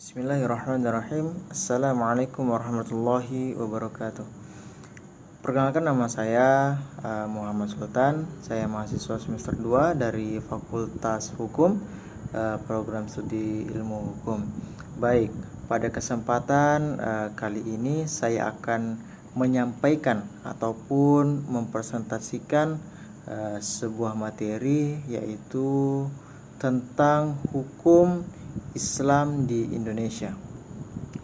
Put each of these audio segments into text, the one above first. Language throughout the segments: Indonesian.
Bismillahirrahmanirrahim. Assalamualaikum warahmatullahi wabarakatuh. Perkenalkan, nama saya Muhammad Sultan. Saya mahasiswa semester 2 dari Fakultas Hukum, program studi ilmu hukum. Baik, pada kesempatan kali ini saya akan menyampaikan ataupun mempresentasikan sebuah materi, yaitu tentang hukum Islam di Indonesia,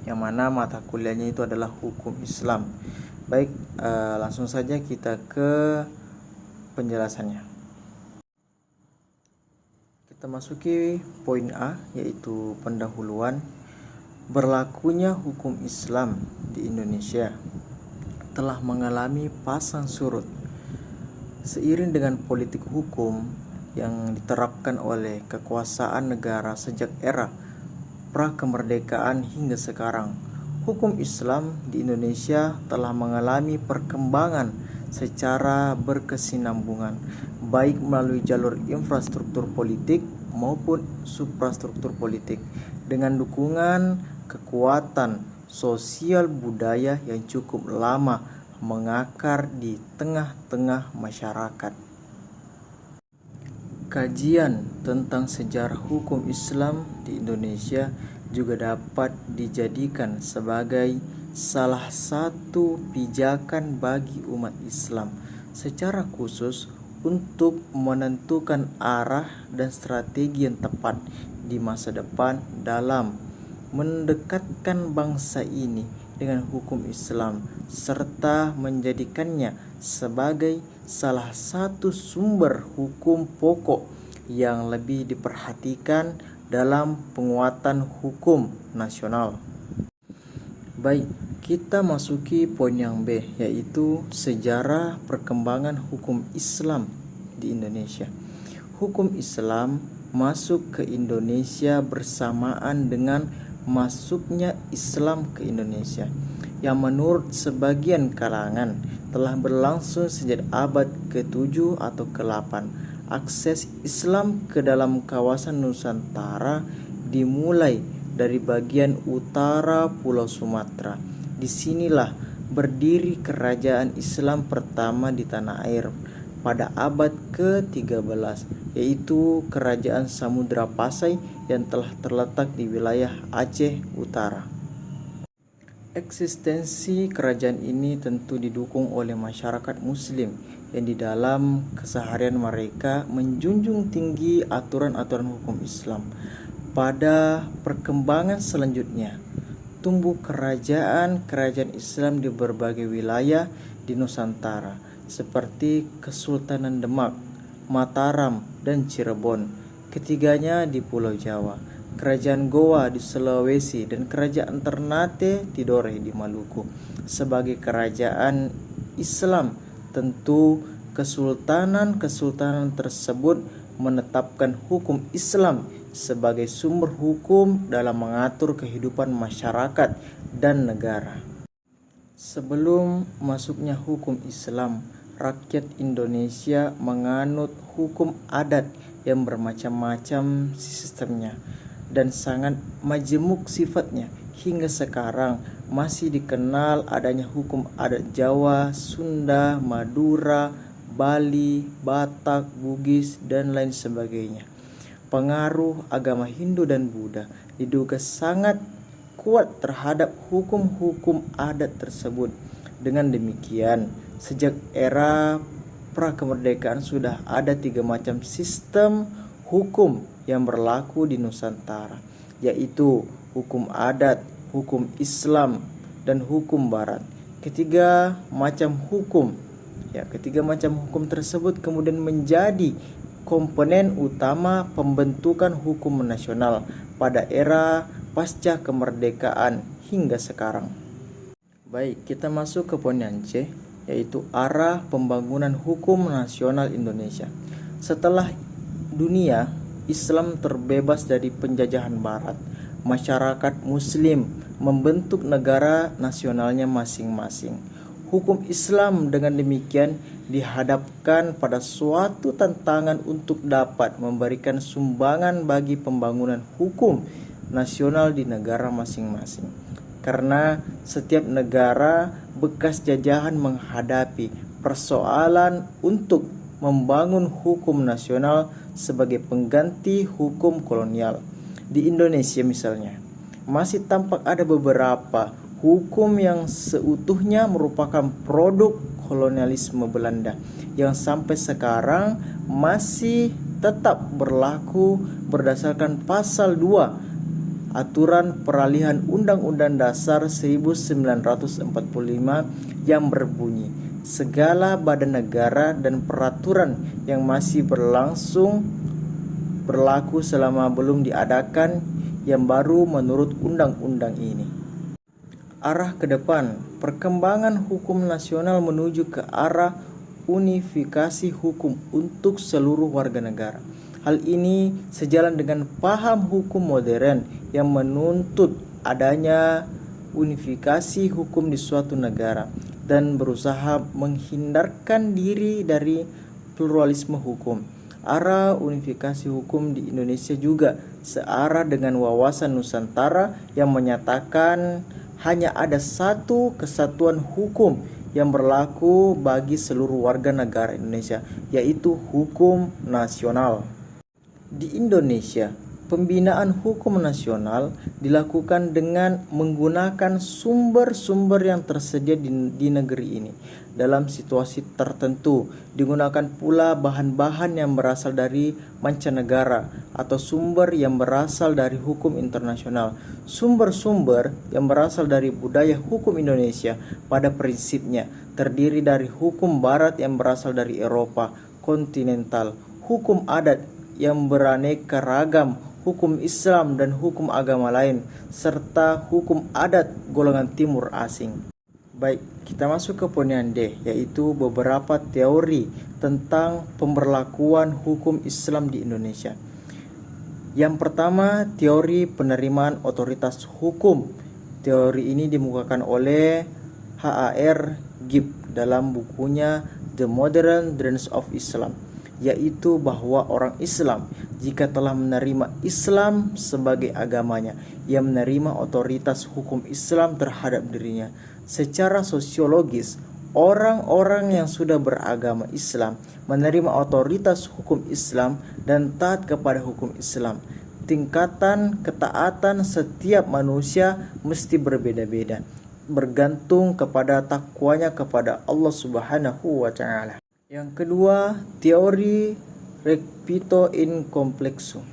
yang mana mata kuliahnya itu adalah hukum Islam. Baik, langsung saja kita ke penjelasannya. Kita masuki poin A, yaitu pendahuluan. Berlakunya hukum Islam di Indonesia telah mengalami pasang surut seiring dengan politik hukum yang diterapkan oleh kekuasaan negara sejak era pra-kemerdekaan hingga sekarang. Hukum Islam di Indonesia telah mengalami perkembangan secara berkesinambungan, baik melalui jalur infrastruktur politik maupun suprastruktur politik, dengan dukungan kekuatan sosial budaya yang cukup lama mengakar di tengah-tengah masyarakat. Kajian tentang sejarah hukum Islam di Indonesia juga dapat dijadikan sebagai salah satu pijakan bagi umat Islam secara khusus untuk menentukan arah dan strategi yang tepat di masa depan dalam mendekatkan bangsa ini dengan hukum Islam serta menjadikannya sebagai salah satu sumber hukum pokok yang lebih diperhatikan dalam penguatan hukum nasional. Baik, kita masuki poin yang B, yaitu sejarah perkembangan hukum Islam di Indonesia. Hukum Islam masuk ke Indonesia bersamaan dengan masuknya Islam ke Indonesia, yang menurut sebagian kalangan telah berlangsung sejak abad ke-7 atau ke-8. Akses Islam ke dalam kawasan Nusantara dimulai dari bagian utara Pulau Sumatera. Disinilah berdiri kerajaan Islam pertama di tanah air pada abad ke-13, yaitu Kerajaan Samudra Pasai yang telah terletak di wilayah Aceh Utara. Eksistensi kerajaan ini tentu didukung oleh masyarakat Muslim yang di dalam keseharian mereka menjunjung tinggi aturan-aturan hukum Islam. Pada perkembangan selanjutnya, tumbuh kerajaan-kerajaan Islam di berbagai wilayah di Nusantara seperti Kesultanan Demak, Mataram, dan Cirebon. Ketiganya di Pulau Jawa, Kerajaan Goa di Sulawesi, dan Kerajaan Ternate Tidore di Maluku. Sebagai kerajaan Islam, tentu kesultanan-kesultanan tersebut menetapkan hukum Islam sebagai sumber hukum dalam mengatur kehidupan masyarakat dan negara. Sebelum masuknya hukum Islam, rakyat Indonesia menganut hukum adat yang bermacam-macam sistemnya dan sangat majemuk sifatnya. Hingga sekarang masih dikenal adanya hukum adat Jawa, Sunda, Madura, Bali, Batak, Bugis, dan lain sebagainya. Pengaruh agama Hindu dan Buddha diduga sangat kuat terhadap hukum-hukum adat tersebut. Dengan demikian, sejak era pra-kemerdekaan sudah ada 3 macam sistem hukum yang berlaku di Nusantara, yaitu hukum adat, hukum Islam, dan hukum Barat. Ketiga macam hukum tersebut kemudian menjadi komponen utama pembentukan hukum nasional pada era pasca kemerdekaan hingga sekarang. Baik, kita masuk ke poin yang C, yaitu arah pembangunan hukum nasional Indonesia. Setelah dunia Islam terbebas dari penjajahan Barat, masyarakat Muslim membentuk negara nasionalnya masing-masing. Hukum Islam dengan demikian dihadapkan pada suatu tantangan untuk dapat memberikan sumbangan bagi pembangunan hukum nasional di negara masing-masing. Karena setiap negara bekas jajahan menghadapi persoalan untuk membangun hukum nasional sebagai pengganti hukum kolonial. Di Indonesia misalnya, masih tampak ada beberapa hukum yang seutuhnya merupakan produk kolonialisme Belanda yang sampai sekarang masih tetap berlaku berdasarkan pasal 2 Aturan Peralihan Undang-Undang Dasar 1945 yang berbunyi, segala badan negara dan peraturan yang masih berlaku selama belum diadakan yang baru menurut undang-undang ini. Arah ke depan, perkembangan hukum nasional menuju ke arah unifikasi hukum untuk seluruh warga negara. Hal ini sejalan dengan paham hukum modern yang menuntut adanya unifikasi hukum di suatu negara dan berusaha menghindarkan diri dari pluralisme hukum. Arah unifikasi hukum di Indonesia juga searah dengan wawasan Nusantara yang menyatakan hanya ada satu kesatuan hukum yang berlaku bagi seluruh warga negara Indonesia, yaitu hukum nasional. Di Indonesia, pembinaan hukum nasional dilakukan dengan menggunakan sumber-sumber yang tersedia di negeri ini. Dalam situasi tertentu, digunakan pula bahan-bahan yang berasal dari mancanegara atau sumber yang berasal dari hukum internasional. Sumber-sumber yang berasal dari budaya hukum Indonesia pada prinsipnya terdiri dari hukum barat yang berasal dari Eropa kontinental, hukum adat yang beraneka ragam, hukum Islam dan hukum agama lain, serta hukum adat golongan timur asing. Baik, kita masuk ke poin yang D, yaitu beberapa teori tentang pemberlakuan hukum Islam di Indonesia. Yang pertama, teori penerimaan otoritas hukum. Teori ini dimukakan oleh H.A.R. Gibb dalam bukunya The Modern Dress of Islam, yaitu bahwa orang Islam jika telah menerima Islam sebagai agamanya, ia menerima otoritas hukum Islam terhadap dirinya. Secara sosiologis, orang-orang yang sudah beragama Islam menerima otoritas hukum Islam dan taat kepada hukum Islam. Tingkatan ketaatan setiap manusia mesti berbeda-beda, bergantung kepada takwanya kepada Allah Subhanahu wa Ta'ala. Yang kedua, teori rectito in complexo.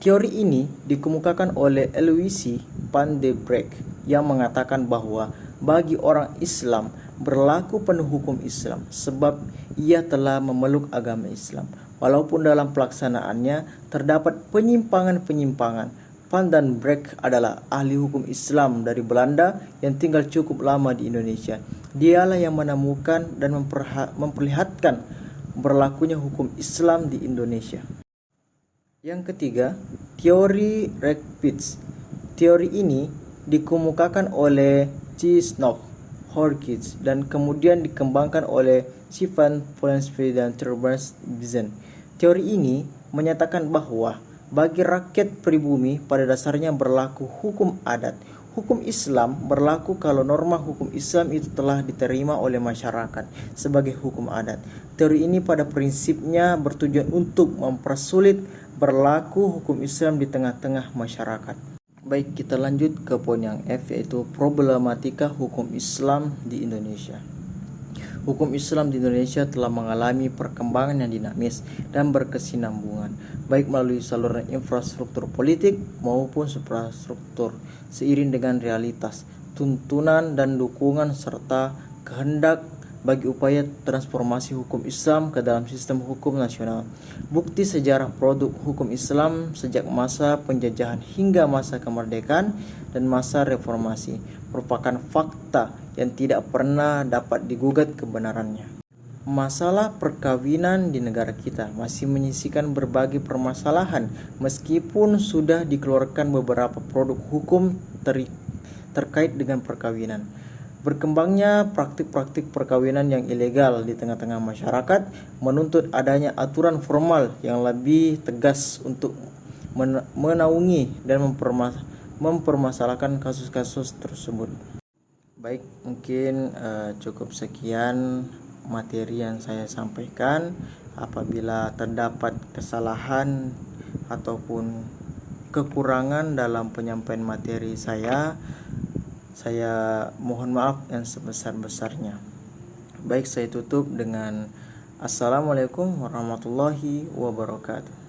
Teori ini dikemukakan oleh Aloysius van der Breck yang mengatakan bahwa bagi orang Islam berlaku penuh hukum Islam sebab ia telah memeluk agama Islam. Walaupun dalam pelaksanaannya terdapat penyimpangan-penyimpangan. Van der Breck adalah ahli hukum Islam dari Belanda yang tinggal cukup lama di Indonesia. Dialah yang menemukan dan memperlihatkan berlakunya hukum Islam di Indonesia. Yang ketiga, teori Rechtspitz. Teori ini dikemukakan oleh Csikszentmihalyi Horkitz dan kemudian dikembangkan oleh Stefan Polensky dan Thomas Bizen. Teori ini menyatakan bahwa bagi rakyat pribumi pada dasarnya berlaku hukum adat. Hukum Islam berlaku kalau norma hukum Islam itu telah diterima oleh masyarakat sebagai hukum adat. Teori ini pada prinsipnya bertujuan untuk mempersulit berlaku hukum Islam di tengah-tengah masyarakat. Baik, kita lanjut ke poin yang F, yaitu problematika hukum Islam di Indonesia. Hukum Islam di Indonesia telah mengalami perkembangan yang dinamis dan berkesinambungan, baik melalui saluran infrastruktur politik maupun suprastruktur, seiring dengan realitas, tuntunan dan dukungan serta kehendak bagi upaya transformasi hukum Islam ke dalam sistem hukum nasional. Bukti sejarah produk hukum Islam sejak masa penjajahan hingga masa kemerdekaan dan masa reformasi merupakan fakta yang tidak pernah dapat digugat kebenarannya. Masalah perkawinan di negara kita masih menyisikan berbagai permasalahan meskipun sudah dikeluarkan beberapa produk hukum terkait dengan perkawinan. Berkembangnya praktik-praktik perkawinan yang ilegal di tengah-tengah masyarakat menuntut adanya aturan formal yang lebih tegas untuk menaungi dan mempermasalahkan kasus-kasus tersebut. Baik, mungkin cukup sekian materi yang saya sampaikan. Apabila terdapat kesalahan ataupun kekurangan dalam penyampaian materi saya mohon maaf yang sebesar-besarnya. Baik, saya tutup dengan Assalamualaikum warahmatullahi wabarakatuh.